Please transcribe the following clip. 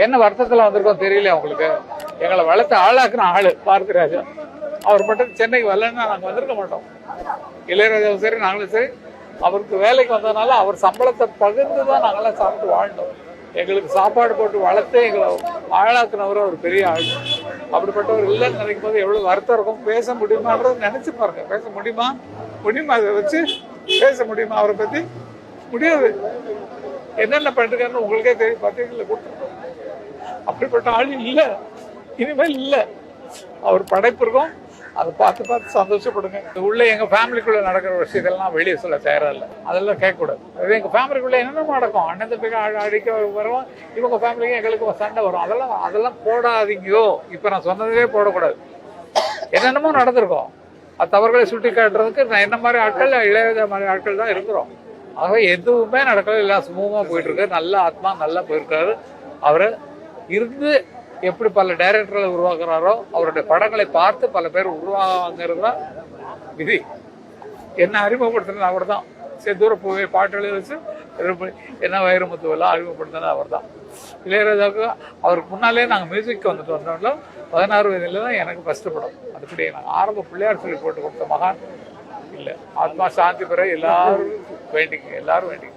என்ன வருத்தத்தில் வந்திருக்கோம் தெரியல அவங்களுக்கு. எங்களை வளர்த்து ஆளாக்குன ஆளு பாரதிராஜா. அவர் மட்டும் சென்னைக்கு வரலன்னா நாங்கள் வந்திருக்க மாட்டோம். இளையராஜாவும் சரி நாங்களும் சரி அவருக்கு வேலைக்கு வந்ததுனால அவர் சம்பளத்தை பகிர்ந்து தான் நாங்களாம் சாப்பிட்டு வாழ்ந்தோம். எங்களுக்கு சாப்பாடு போட்டு வளர்த்து எங்களை ஆளாக்குனவர் ஒரு பெரிய ஆள். அப்படிப்பட்டவர் இல்லைன்னு நினைக்கும் போது எவ்வளோ வருத்தம் இருக்கும். பேச முடியுமான்றது நினைச்சு பாருங்க. பேச முடியுமா? அதை வச்சு பேச முடியுமா? அவரை பற்றி முடியாது. என்னென்ன பண்ணிருக்காருன்னு உங்களுக்கே தெரியும். பத்திரிகையில் கொடுத்துருக்கோம். அப்படிப்பட்ட ஆள் இல்லை, இனிமேல் இல்லை. அவர் படைப்பு இருக்கும், அதை பார்த்து சந்தோஷப்படுங்க. உள்ள எங்கள் ஃபேமிலிக்குள்ளே நடக்கிற விஷயத்தெல்லாம் வெளியே சொல்ல தயாராக இல்லை. அதெல்லாம் கேட்கக்கூடாது. அது எங்கள் ஃபேமிலிக்குள்ளே என்னென்ன நடக்கும். அண்ணன் தம்பிக்கு அடிக்க வருவோம், இவங்க ஃபேமிலிக்கு எங்களுக்கு சண்டை வரும். அதெல்லாம் போடாதீங்கோ. இப்போ நான் சொன்னதே போடக்கூடாது. என்னென்னமோ நடந்திருக்கோம். அது தவறுகளை சுட்டி காட்டுறதுக்கு நான் என்ன மாதிரி ஆட்கள், இளையராஜா மாதிரி ஆட்கள் தான் இருக்கிறோம். ஆகவே எதுவுமே நடக்கல, எல்லாம் சுமூகமாக போயிட்டு இருக்கு. நல்ல ஆத்மா நல்லா போயிருக்காரு. அவரை இருந்து எப்படி பல டைரக்டர்களை உருவாக்குறாரோ அவருடைய படங்களை பார்த்து பல பேர் உருவாங்கிறது தான் விதி. என்ன அறிமுகப்படுத்தினது அவர் தான். செந்தூர பூவை பாட்டு எழுதி வச்சு என்ன வைரமுத்துவெல்லாம் அறிமுகப்படுத்தினது அவர் தான். இளையராஜாவுக்கு அவருக்கு முன்னாலே நாங்கள் மியூசிக் வந்தோம்னா 16 வயதில் தான் எனக்கு ஃபஸ்ட்டு படம். அதுபடி நாங்கள் ஆரம்ப பிள்ளையார் சொல்லி போட்டு கொடுத்த மகான் இல்லை. ஆத்மா சாந்தி பெற எல்லாரும் வேண்டிங்க.